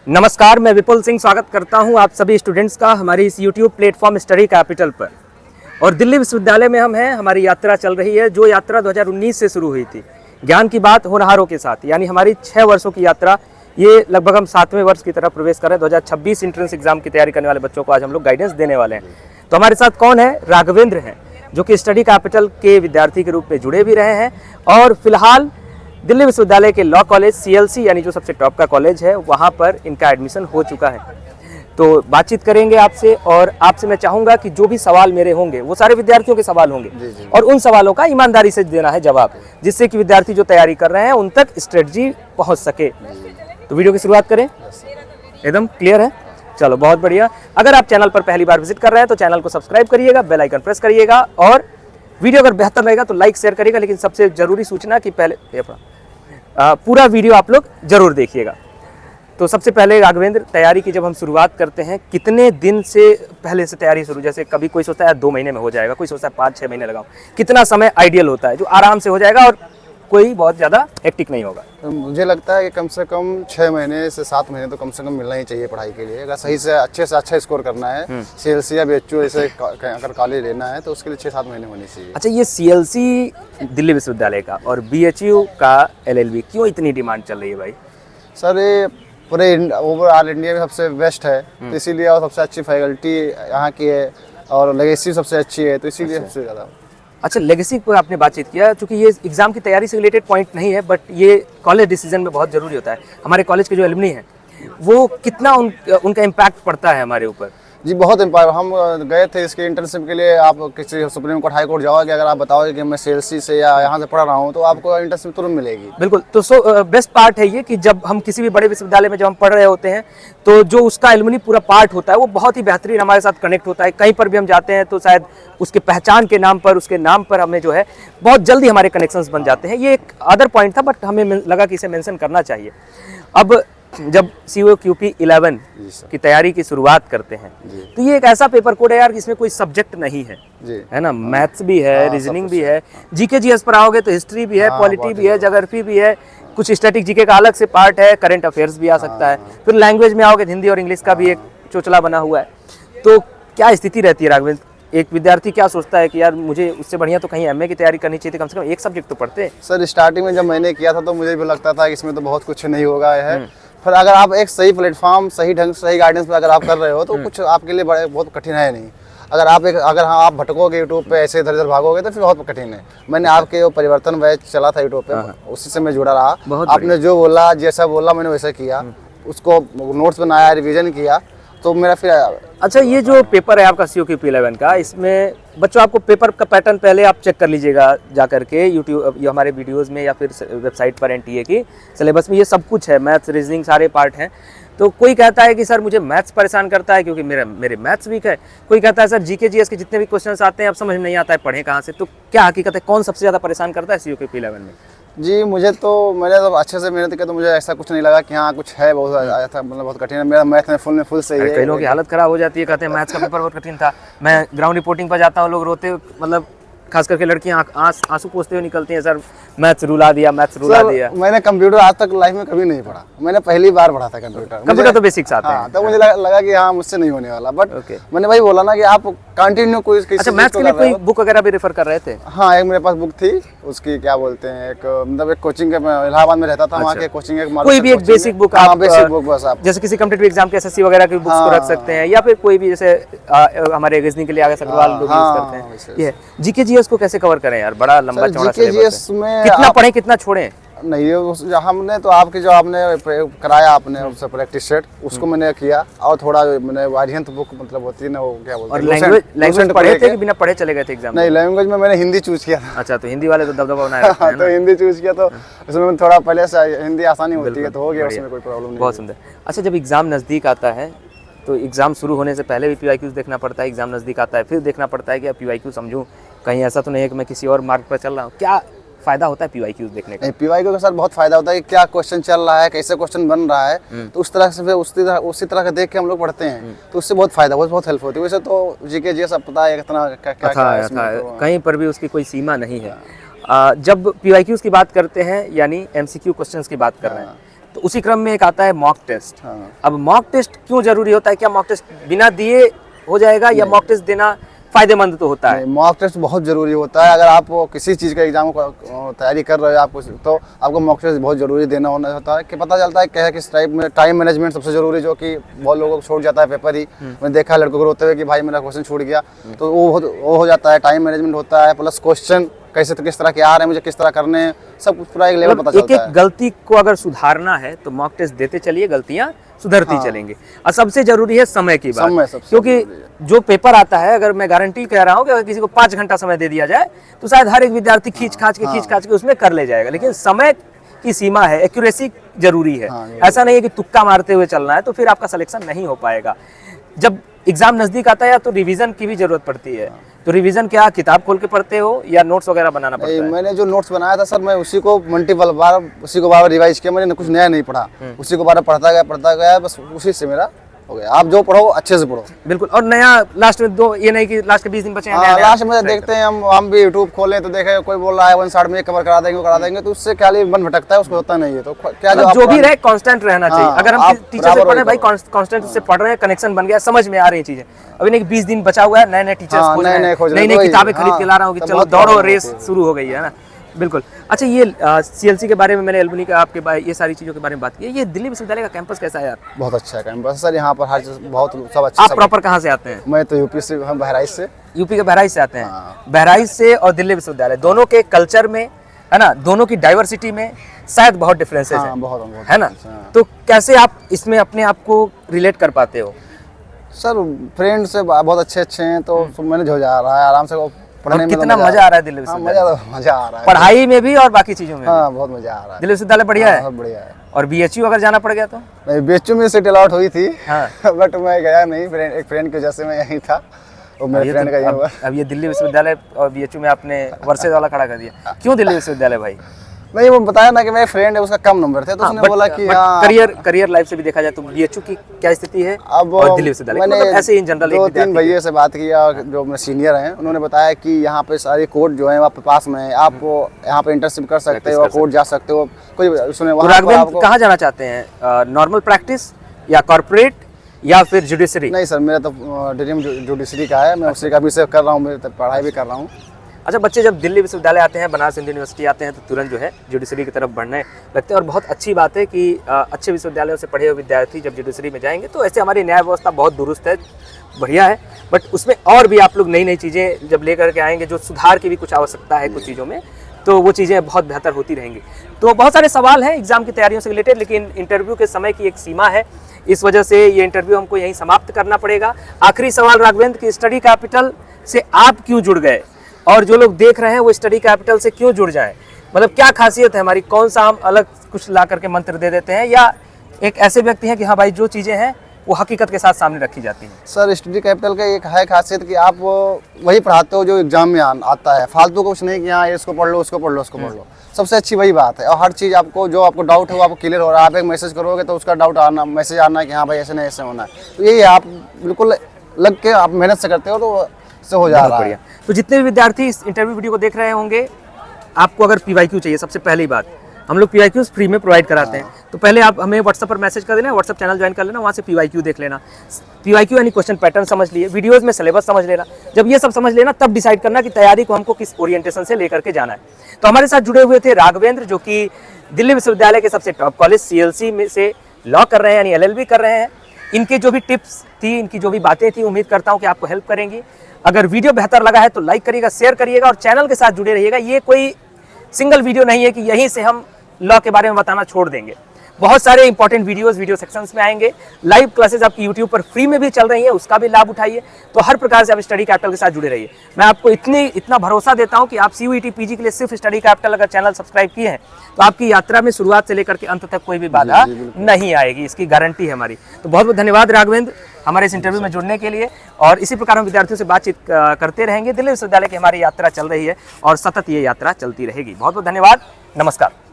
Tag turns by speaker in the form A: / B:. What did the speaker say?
A: नमस्कार, मैं विपुल सिंह स्वागत करता हूं आप सभी स्टूडेंट्स का हमारी इस YouTube प्लेटफॉर्म स्टडी कैपिटल पर। और दिल्ली विश्वविद्यालय में हम हैं, हमारी यात्रा चल रही है, जो यात्रा 2019 से शुरू हुई थी ज्ञान की बात होनहारों के साथ। यानी हमारी 6 वर्षों की यात्रा, ये लगभग हम 7वें वर्ष की तरफ प्रवेश कर रहे हैं। 2026 एंट्रेंस एग्जाम की तैयारी करने वाले बच्चों को आज हम लोग गाइडेंस देने वाले हैं। तो हमारे साथ कौन है? राघवेंद्र हैं, जो कि स्टडी कैपिटल के विद्यार्थी के रूप में जुड़े भी रहे हैं और फिलहाल दिल्ली विश्वविद्यालय के लॉ कॉलेज CLC यानी जो सबसे टॉप का कॉलेज है, वहाँ पर इनका एडमिशन हो चुका है। तो बातचीत करेंगे आपसे और आपसे मैं चाहूँगा कि जो भी सवाल मेरे होंगे वो सारे विद्यार्थियों के सवाल होंगे और उन सवालों का ईमानदारी से देना है जवाब, जिससे कि विद्यार्थी जो तैयारी कर रहे हैं उन तक स्ट्रेटजी पहुँच सके। तो वीडियो की शुरुआत करें, एकदम क्लियर है? चलो बहुत बढ़िया। अगर आप चैनल पर पहली बार विजिट कर रहे हैं तो चैनल को सब्सक्राइब करिएगा, बेल आइकन प्रेस करिएगा और वीडियो अगर बेहतर रहेगा तो लाइक शेयर करिएगा। लेकिन सबसे जरूरी सूचना कि पहले पूरा वीडियो आप लोग जरूर देखिएगा। तो सबसे पहले राघवेंद्र, तैयारी की जब हम शुरुआत करते हैं, कितने दिन से पहले से तैयारी शुरू? जैसे कभी कोई सोचता है 2 महीने में हो जाएगा, कोई सोचता है 5-6 महीने लगाऊं। कितना समय आइडियल होता है जो आराम से हो जाएगा और कोई बहुत ज़्यादा हेक्टिक नहीं होगा?
B: तो मुझे लगता है कि कम से कम 6 महीने से 7 महीने तो कम से कम मिलना ही चाहिए पढ़ाई के लिए। अगर सही से अच्छा स्कोर करना है, CLC या BHU ऐसे अगर कॉलेज लेना है तो उसके लिए 6-7 महीने होनी चाहिए।
A: अच्छा, ये CLC दिल्ली विश्वविद्यालय का और BHU का LLB क्यों इतनी डिमांड चल रही है भाई?
B: सर ये पूरे ओवरऑल इंडिया में सबसे बेस्ट है, तो इसीलिए और सबसे अच्छी फैकल्टी यहाँ की है और लेगेसी सबसे अच्छी है, तो इसीलिए सबसे ज़्यादा।
A: अच्छा, लेगेसी पर आपने बातचीत किया, क्योंकि ये एग्जाम की तैयारी से रिलेटेड पॉइंट नहीं है, बट ये कॉलेज डिसीजन में बहुत ज़रूरी होता है। हमारे कॉलेज के जो एलुमनी हैं वो कितना उनका इम्पैक्ट पड़ता है हमारे ऊपर?
B: जी बहुत इम्पायर। हम गए थे इसके इंटर्नशिप के लिए। आप किसी सुप्रीम कोर्ट हाई कोर्ट जाओगे, अगर आप बताओगे कि मैं CLC से या यहाँ से पढ़ रहा हूँ तो आपको इंटर्नशिप तुरंत मिलेगी।
A: बिल्कुल। तो बेस्ट पार्ट है ये कि जब हम किसी भी बड़े विश्वविद्यालय में जब हम पढ़ रहे होते हैं तो जो उसका एलुमनी पूरा पार्ट होता है वो बहुत ही बेहतरीन हमारे साथ कनेक्ट होता है। कहीं पर भी हम जाते हैं तो शायद उसके पहचान के नाम पर, उसके नाम पर हमें जो है बहुत जल्दी हमारे कनेक्शंस बन जाते हैं। ये एक अदर पॉइंट था, बट हमें लगा कि इसे मेंशन करना चाहिए। अब जब COQP 11 की तैयारी की शुरुआत करते हैं तो ये एक ऐसा पेपर कोड है यार कि इसमें कोई सब्जेक्ट नहीं है, है ना? मैथ्स भी है, रीजनिंग भी है, GK GS पर आओगे तो हिस्ट्री भी है, पॉलिटी भी है, ज्योग्राफी भी है, कुछ स्टैटिक GK का अलग से पार्ट है, करंट अफेयर्स भी आ सकता है। फिर लैंग्वेज में आओगे तो हिंदी और इंग्लिश का भी एक चोचला बना हुआ है। तो क्या स्थिति रहती है राघवेंद्र? एक विद्यार्थी क्या सोचता है कि यार मुझे उससे बढ़िया तो कहीं MA की तैयारी करनी चाहिए थी, कम से कम एक सब्जेक्ट तो पढ़ते?
B: सर स्टार्टिंग में जब मैंने किया था तो मुझे भी लगता था कि इसमें तो बहुत कुछ नहीं होगा है। फिर अगर आप एक सही प्लेटफॉर्म, सही ढंग, सही गाइडेंस पे अगर आप कर रहे हो तो कुछ आपके लिए बहुत कठिन है नहीं। अगर आप भटकोगे यूट्यूब पे, ऐसे इधर उधर भागोगे तो फिर बहुत कठिन है। मैंने आपके वो परिवर्तन बैच चला था यूट्यूब पे, उसी से मैं जुड़ा रहा। आपने जो बोला, जैसा बोला मैंने वैसा किया, उसको नोट्स बनाया, रिवीजन किया, तो मेरा फिर।
A: अच्छा, ये जो पेपर है आपका COQP 11 का, इसमें बच्चों आपको पेपर का पैटर्न पहले आप चेक कर लीजिएगा जा करके यूट्यूब या हमारे वीडियोस में या फिर वेबसाइट पर NTA की सिलेबस में ये सब कुछ है, मैथ्स, रीजनिंग सारे पार्ट हैं। तो कोई कहता है कि सर मुझे मैथ्स परेशान करता है क्योंकि मेरे मैथ्स वीक है। कोई कहता है सर GK GS के जितने भी क्वेश्चंस आते हैं अब समझ में नहीं आता है, पढ़ें कहाँ से? तो क्या हकीकत है, कौन सबसे ज़्यादा परेशान करता है COQP 11 में?
B: जी मैंने तो अच्छे से मेहनत किया तो मुझे ऐसा कुछ नहीं लगा कि हाँ कुछ है बहुत ऐसा, मतलब बहुत कठिन है। मेरा मैथ में फुल सही है।
A: कई लोगों की हालत खराब हो जाती है, कहते हैं मैथ्स का पेपर बहुत कठिन था। मैं ग्राउंड रिपोर्टिंग पर जाता हूँ, लोग रोते, मतलब खास करके लड़कियां आंसू पोंछते हुए निकलती हैं, सर मैथ्स रुला दिया।
B: मैंने कंप्यूटर आज तक लाइफ में कभी नहीं पढ़ा, मैंने पहली बार पढ़ा था कंप्यूटर
A: तो बेसिक्स आते हैं।
B: तो मुझे लगा कि हाँ मुझसे नहीं होने वाला, बट मैंने भाई बोला ना कि आप कंटिन्यू कोई।
A: अच्छा, मैथ्स के लिए कोई बुक वगैरह भी रेफर कर रहे थे?
B: हाँ, एक मेरे पास बुक थी, उसकी क्या बोलते हैं, एक कोचिंग के, इलाहाबाद में रहता था, वहाँ के कोचिंग
A: कोई भी एक बेसिक बुक,
B: बेसिक बुक बस आप
A: जैसे किसी कॉम्पिटिटिव एग्जाम के SSC वगैरह की बुक्स को रख सकते हैं, या फिर कोई भी जैसे हमारे रीजनिंग के लिए आगे अग्रवाल लोग यूज करते हैं। ये GK GS को कैसे कवर करें यार? बड़ा लंबा चौड़ा सिलेबस है। कितना पढ़ें कितना छोड़ें?
B: नहीं, हमने तो आपके जो आपने कराया आपने उससे प्रैक्टिस सेट, उसको मैंने किया और थोड़ा मैंने वारियंट बुक, मतलब होती है ना वो क्या बोलते हैं,
A: लैंग्वेज पढ़े थे कि बिना पढ़े चले गए थे एग्जाम?
B: नहीं, लैंग्वेज में मैंने हिंदी चूज किया था।
A: अच्छा, तो हिंदी वाले तो दबदबा बनाए रखते हैं।
B: तो हिंदी चूज किया तो उसमें थोड़ा पहले से हिंदी आसानी होती है तो हो गया, उसमें कोई प्रॉब्लम नहीं।
A: बहुत सुंदर। अच्छा, जब एग्जाम नज़दीक आता है तो एग्जाम शुरू होने से पहले भी PYQs देखना पड़ता है, एग्जाम नज़दीक आता है फिर देखना पड़ता है कि अब PYQ समझूं, कहीं ऐसा तो नहीं है कि मैं किसी और मार्ग पर चल रहा हूँ? क्या फायदा होता है PYQs देखने का?
B: PYQ के साथ बहुत फायदा होता है कि क्या क्वेश्चन चल रहा है, कैसे क्वेश्चन बन रहा है, तो उस तरह से उसी तरह का देख के हम लोग पढ़ते हैं, तो उससे बहुत फायदा, बहुत हेल्प होती है। वैसे तो GK GS सब पता है कितना क्या
A: कहीं पर भी उसकी कोई सीमा नहीं है। जब PYQs की बात करते हैं यानी MCQ क्वेश्चंस की बात कर रहे हैं, तो उसी क्रम में एक आता है मॉक टेस्ट।
B: हाँ।
A: अब मॉक टेस्ट क्यों जरूरी होता है? क्या मॉक टेस्ट बिना दिए हो जाएगा या मॉक टेस्ट देना फायदेमंद तो होता है?
B: मॉक टेस्ट बहुत जरूरी होता है। अगर आप किसी चीज़ का एग्जाम को तैयारी कर रहे हो आप तो आपको मॉक टेस्ट बहुत जरूरी देना होना होता है कि पता चलता है क्या किस टाइप में टाइम मैनेजमेंट सबसे जरूरी, जो कि बहुत लोगों को छूट जाता है पेपर ही। मैंने देखा है लड़कों को रोते हुए कि भाई मेरा क्वेश्चन छूट गया, तो वो हो जाता है। टाइम मैनेजमेंट होता है, प्लस क्वेश्चन कैसे तो किस तरह के आ रहे हैं, मुझे किस तरह करने हैं, सब कुछ पूरा एक लेवल पता चलता है।
A: एक एक गलती को अगर सुधारना है तो मॉक टेस्ट देते चलिए, गलतियां सुधरती चलेंगी। और सबसे जरूरी है समय की बात,
B: समय सबसे
A: क्योंकि जो पेपर आता है, अगर मैं गारंटी कह रहा हूँ कि अगर किसी को 5 घंटा समय दे दिया जाए तो शायद हर एक विद्यार्थी खींच खाच के उसमें कर ले जाएगा, लेकिन समय की सीमा है, एक्यूरेसी जरूरी है। ऐसा नहीं है कि तुक्का मारते हुए चलना है, तो फिर आपका सिलेक्शन नहीं हो पाएगा। जब एग्जाम नजदीक आता है तो रिवीजन की भी जरूरत पड़ती है। तो रिवीजन क्या किताब खोल के पढ़ते हो या नोट्स वगैरह बनाना पड़ता है?
B: मैंने जो नोट्स बनाया था सर, मैं उसी को मल्टीपल बार उसी को बार रिवाइज किया। मैंने कुछ नया नहीं पढ़ा, उसी को बार पढ़ता गया, बस उसी से मेरा हो गया। आप जो पढ़ो अच्छे से पढ़ो।
A: बिल्कुल। और नया लास्ट में दो, ये नहीं कि लास्ट के 20 दिन बचे हैं, नया
B: लास्ट में देखते हैं हम भी यूट्यूब खोलें तो देखे कोई बोल रहा है 1 शॉट में कवर करा देंगे, तो उससे क्या मन भटकता है, उसको होता नहीं है। तो क्या
A: जो भी रहे कांस्टेंट रहना चाहिए। अगर हम टीचर से पढ़ रहे भाई, कांस्टेंट से पढ़ रहे हैं, कनेक्शन बन गया, समझ में आ रही चीजें। अभी नहीं 20 दिन बचा हुआ है, नए नए टीचर्स खोज रहे हैं, नई नई किताबें खरीद के ला रहा हूँ कि चलो दौड़ो, रेस शुरू हो गई है ना। बिल्कुल। अच्छा, ये सीएलसी के बारे में मैंने एल्बनी का आपके ये सारी चीज़ों के बारे में बात की है। ये दिल्ली विश्वविद्यालय का कैंपस कैसा है यार?
B: बहुत अच्छा है कैंपस सर, यहाँ पर हर चीज़ बहुत सब अच्छा।
A: आप प्रॉपर कहाँ से आते हैं?
B: मैं तो यूपी से, हम बहराइच से।
A: यूपी के बहराइच से आते हैं?
B: हाँ।
A: बहराइच से और दिल्ली विश्वविद्यालय दोनों के कल्चर में, है ना, दोनों की डाइवर्सिटी में शायद बहुत डिफरेंसेस
B: हाँ,
A: हैं,
B: बहुत
A: है ना? तो कैसे आप इसमें अपने आप को रिलेट कर पाते हो?
B: सर फ्रेंड से बहुत अच्छे हैं, तो मैंने हो जा रहा है आराम से पढ़ने में।
A: कितना मजा आ रहा है दिल्ली विश्वविद्यालय?
B: मजा आ रहा है
A: पढ़ाई में भी और बाकी चीजों में?
B: हाँ, बहुत मजा आ रहा है।
A: दिल्ली विश्वविद्यालय बढ़िया है?
B: बहुत बढ़िया है। और
A: बीएचयू अगर जाना पड़ गया तो?
B: नहीं, बीएचयू में सीट अलॉट हुई थी,
A: हाँ।
B: बट मैं गया नहीं। एक फ्रेंड की वजह से मैं यहीं था, और मेरे फ्रेंड का यहीं हुआ।
A: अब ये दिल्ली विश्वविद्यालय और बीएचयू में आपने वर्सेस वाला खड़ा कर दिया, क्यों दिल्ली विश्वविद्यालय भाई?
B: नहीं, वो बताया ना कि मेरे फ्रेंड है, उसका कम नंबर थे, तो उसने बोला कि
A: करियर लाइफ से भी देखा जाए तो बीएचयू की क्या स्थिति है
B: अब
A: और दिल्ली विश्वविद्यालय,
B: मैंने
A: मतलब ऐसे इन जनरल
B: 2-3 भैया से बात किया जो मेरे सीनियर हैं, उन्होंने बताया कि यहाँ पे सारे कोर्ट जो है आपके पास में है, आप यहाँ पे इंटर्नशिप कर सकते हो, कोर्ट जा सकते हो। कोई सुने
A: कहाँ जाना चाहते हैं, नॉर्मल प्रैक्टिस या कॉर्पोरेट या फिर जुडिशरी?
B: नहीं सर, मेरा तो ड्रीम जुडिशरी का है, मैं उसी का भी से कर रहा हूँ, मैं पढ़ाई भी कर रहा हूँ।
A: अच्छा, बच्चे जब दिल्ली विश्वविद्यालय आते हैं, बनारस हिंदू यूनिवर्सिटी आते हैं, तो तुरंत जो है जुडिशरी की तरफ बढ़ने लगते हैं। और बहुत अच्छी बात है कि अच्छे विश्वविद्यालयों से पढ़े हुए विद्यार्थी जब जुडिशरी में जाएंगे तो ऐसे हमारी न्याय व्यवस्था बहुत दुरुस्त है, बढ़िया है, बट उसमें और भी आप लोग नई नई चीज़ें जब लेकर के आएंगे, जो सुधार की भी कुछ आवश्यकता है कुछ चीज़ों में, तो वो चीज़ें बहुत बेहतर होती रहेंगी। तो बहुत सारे सवाल हैं एग्जाम की तैयारियों से रिलेटेड, लेकिन इंटरव्यू के समय की एक सीमा है, इस वजह से ये इंटरव्यू हमको यहीं समाप्त करना पड़ेगा। आखिरी सवाल राघवेंद्र की, स्टडी कैपिटल से आप क्यों जुड़ गए, और जो लोग देख रहे हैं वो स्टडी कैपिटल से क्यों जुड़ जाएं? मतलब क्या खासियत है हमारी, कौन सा हम अलग कुछ ला करके मंत्र दे देते हैं, या एक ऐसे व्यक्ति हैं कि हाँ भाई जो चीज़ें हैं वो हकीकत के साथ सामने रखी जाती हैं?
B: सर स्टडी कैपिटल का एक है खासियत कि आप वही पढ़ाते हो जो एग्जाम में आता है, फालतू कुछ नहीं कि हाँ इसको पढ़ लो, उसको पढ़ लो, उसको पढ़ लो। सबसे अच्छी वही बात है, और हर चीज़ आपको जो आपको डाउट है वो आपको क्लियर हो रहा है। आप एक मैसेज करोगे तो उसका डाउट आना, मैसेज आना कि हाँ भाई ऐसे नहीं ऐसे होना है। तो यही है, आप बिल्कुल लग के आप मेहनत से करते हो तो से हो जा रहा है।
A: तो जितने भी विद्यार्थी इस इंटरव्यू वीडियो को देख रहे होंगे, आपको अगर पीवाईक्यू चाहिए, सबसे पहली बात हम लोग पीवाईक्यूज फ्री में प्रोवाइड कराते हैं। तो पहले आप हमें व्हाट्सएप पर मैसेज कर देना, व्हाट्सएप चैनल ज्वाइन कर लेना, वहाँ से पीवाईक्यू देख लेना। पीवाईक्यू यानी क्वेश्चन पैटर्न समझ लिए, वीडियोस में सिलेबस समझ लेना। जब ये सब समझ लेना तब डिसाइड करना कि तैयारी को हमको किस ओरिएंटेशन से लेकर के जाना है। तो हमारे साथ जुड़े हुए थे राघवेंद्र, जो कि दिल्ली विश्वविद्यालय के सबसे टॉप कॉलेज सीएलसी में से लॉ कर रहे हैं, यानी एलएलबी कर रहे हैं। इनके जो भी टिप्स थी, इनकी जो भी बातें थी, उम्मीद करता हूँ कि आपको हेल्प करेंगी। अगर वीडियो बेहतर लगा है तो लाइक करिएगा, शेयर करिएगा और चैनल के साथ जुड़े रहिएगा। ये कोई सिंगल वीडियो नहीं है कि यहीं से हम लॉ के बारे में बताना छोड़ देंगे। बहुत सारे इंपॉर्टेंट वीडियोस वीडियो सेक्शंस में आएंगे। लाइव क्लासेस आपकी यूट्यूब पर फ्री में भी चल रही है, उसका भी लाभ उठाइए। तो हर प्रकार से आप स्टडी कैपिटल के साथ जुड़े रहिए। मैं आपको इतना भरोसा देता हूं कि आप CUET PG के लिए सिर्फ स्टडी कैपिटल अगर चैनल सब्सक्राइब किए हैं तो आपकी यात्रा में शुरुआत से लेकर के अंत तक कोई भी बाधा नहीं आएगी, इसकी गारंटी है हमारी। तो बहुत बहुत धन्यवाद राघवेंद्र हमारे इस इंटरव्यू में जुड़ने के लिए, और इसी प्रकार हम विद्यार्थियों से बातचीत करते रहेंगे। दिल्ली विश्वविद्यालय की हमारी यात्रा चल रही है और सतत ये यात्रा चलती रहेगी। बहुत बहुत धन्यवाद, नमस्कार।